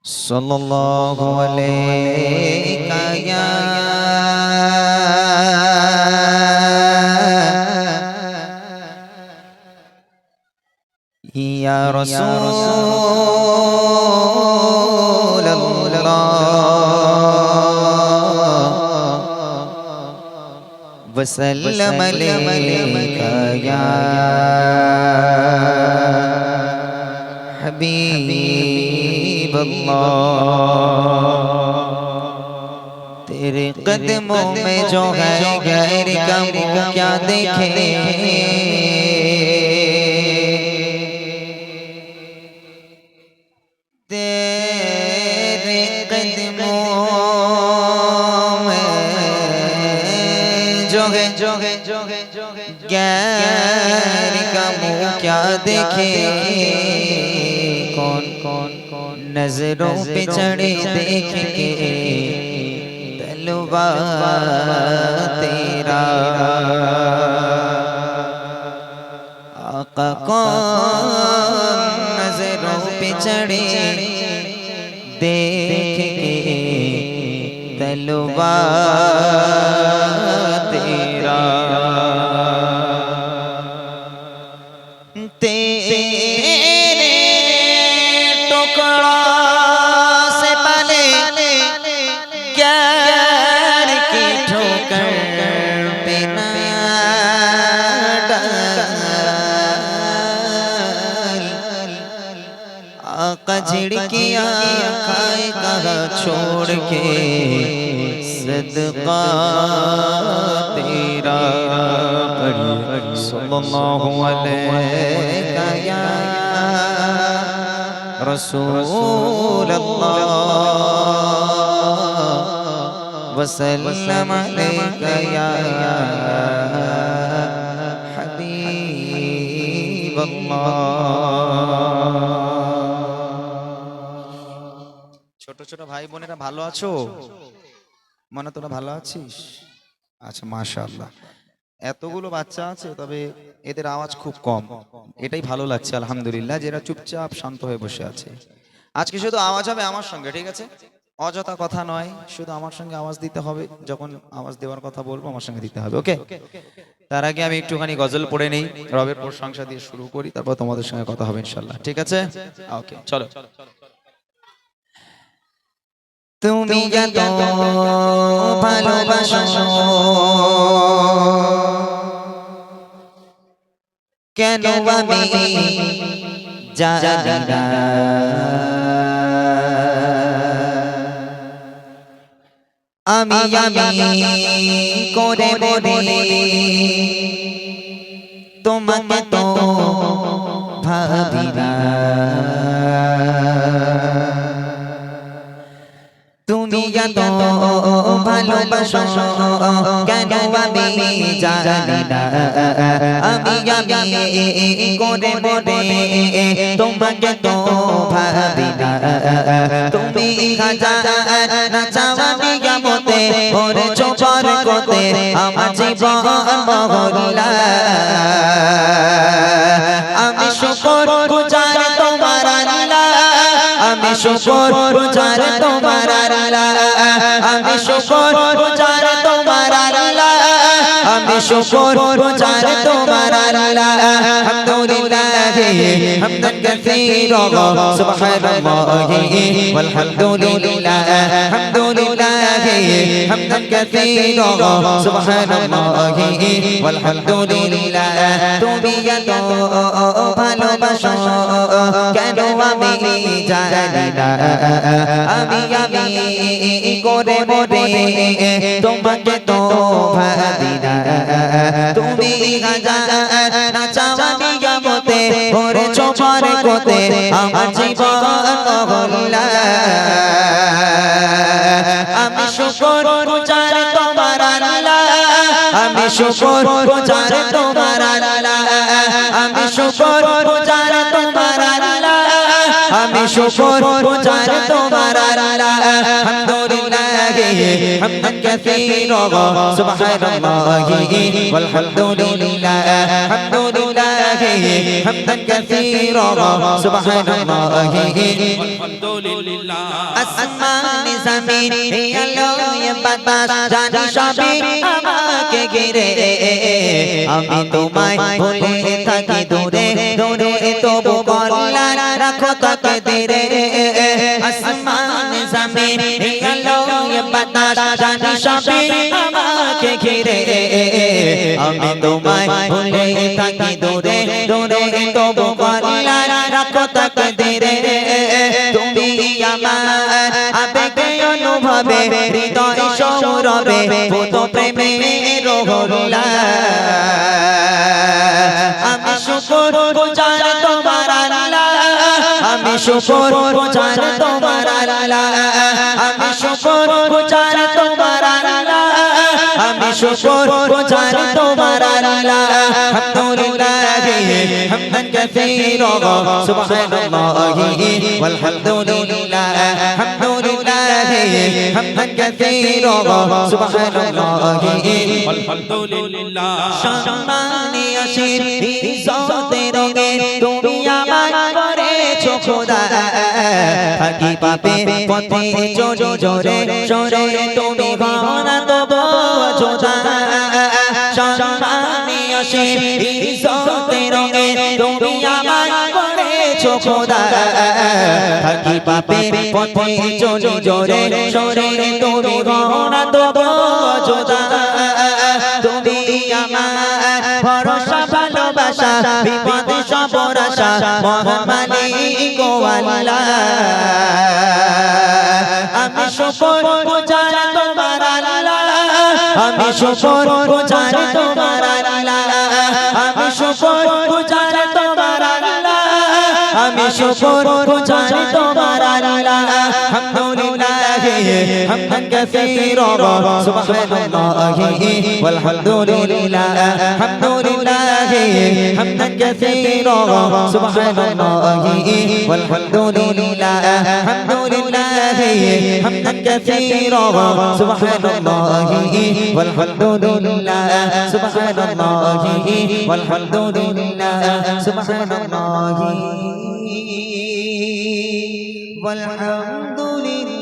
सल्लल्लाहु अलैहि या रसूल अल्लाह वसल्लम अलैका या हबीब अल्लाह। तेरे कदमों में जो है गैर का मुँह क्या देखे, तेरे कदमों में जो है गैर का मुँह क्या देखे। कौन कौन कौन नजरों पे चढ़े देख के तलवा तेरा आका। कौन नजरों पे चढ़े देख के तलवा तेरा। तेरे टुकड़ा से पले गैर की ठोकर पे ना डाल। आका झिड़कियाँ खाए कहा छोड़ के सदका तेरा। सल्लल्लाहु अलैहि या रसूल अल्लाह वसल्लम अलैका या हबीब अल्लाह। ছোট ছোট ভাই বোনেরা ভালো আছো? মনে তোরা ভালো আছিস? আচ্ছা মাশাআল্লাহ। এতগুলো বাচ্চা আছে, তবে এদের আওয়াজ খুব কম, এটাই ভালো লাগছে আলহামদুলিল্লাহ। যারা চুপচাপ শান্ত হয়ে বসে আছে, আজকে শুধু আওয়াজ হবে আমার সঙ্গে, ঠিক আছে? অযথা কথা নয়, শুধু আমার সঙ্গে আওয়াজ দিতে হবে। যখন আওয়াজ দেওয়ার কথা বলবো আমার সঙ্গে দিতে হবে, ওকে? তার আগে আমি একটুখানি গজল পড়ে নেই, রবের প্রশংসা দিয়ে শুরু করি, তারপর তোমাদের সঙ্গে কথা হবে ইনশাআল্লাহ, ঠিক আছে? ওকে চলো। তুমি যত ভালোবাসো কেন আমি জানি না, আমি করে মনে তোমাকে তো ভাবি না। তুমি যত ভালোবাসো কেন আমি জানি না, আমি করে মনে তোমাকে তো ভাবি না। তুমি হাজার না চাওয়া নিয়ামতে ওরে চোপর কোতে আমার জীবন মহল্লা। আমি শুকর গুজার তোমার আল্লাহ, আমি শুকর গুজার তোমার আল্লাহ, আমি শুকর গুজার তোমার আল্লাহ, আমি শুকর গুজার তোমার আল্লাহ। আলহামদুলিল্লাহ হামদান কাসীরা সুবহানাল্লাহি ওয়ালহামদুলিল্লাহ, আলহামদুলিল্লাহ হামদান কাসীরা সুবহানাল্লাহি ওয়ালহামদুলিল্লাহ। তুমি এত ভালোবাসো কেন আমি জানি না, আমি করে মনে তোমাকে তো ভাবি না। তুমি হাজার না চাওয়া নিয়ামতে ওরে চোপর কোতে আমার জীবন মহল্লা। আমি শুকর গুজার তোমার আল্লাহ, আমি শুকর গুজার তোমার আল্লাহ, আমি শুকর গুজার তোমার আল্লাহ, আমি শুকর গুজার তোমার আল্লাহ। আলহামদুলিল্লাহ حمدا كثيرا سبحان الله والحمد لله الحمد لله حمدا كثيرا سبحان الله والحمد لله আসমান জমিন আলো বাতাস জানি সবই আমাকে ঘিরে আমি তোমায় ভুলে থাকি দূরে দূরে তবু কল্যাণ রাখো তাকে ধীরে আসমান জমিন আলো বাতাস জানি সবই আমাকে ঘিরে আমি তোমায় ভুলে থাকি দূরে দূরে তবু কল্যাণ রাখো তাকে ধীরে তুমি আমার আবেগে অনুভবে হৃদয় সৌরভে ভূত প্রেমে রোহলা আমি শুকর গুজার তোমার আল্লাহ আমি শুকর গুজার তোমার আল্লাহ আমি শুকর গুজার তোমার আল্লাহ আমি শুকর গুজার তোমার আল্লাহ আলহামদুলিল্লাহ হামদান কাসীরা সুবহানাল্লাহি والحمدلله الحمد لله حمدا كثيرا سبحان الله والحمد لله সম্মানী আসির ইজ্জতের রঙে তুমি আমায় করেছো খোদা থাকি পাপে পথে চোরে জোরে সরে তুমি ঘনা তবু যোদা সম্মানী আসির ইজ্জতের রঙে তুমি আমায় করেছো খোদা থাকি পাপে পথে চোরে জোরে সরে তুমি ঘনা তবু যোদা তুমি আমার ভরসা ভালোবাসা বিপদে সবর আশা মহান মালিক ও আল্লাহ আমি শুকর গুজার তোমার আল্লাহ আমি শুকর গুজার তোমার আল্লাহ আমি শুকর গুজার তোমার আল্লাহ আমি শুকর গুজার তোমার আল্লাহ আলহামদুলিল্লাহ হামদান কাসীরা সুবহানাল্লাহি والحمدلله الحمد لله حمدا كثيرا سبحان الله والحمد لله الحمد لله حمدا كثيرا سبحان الله والحمد لله سبحان الله والحمد لله سبحان الله والحمد لله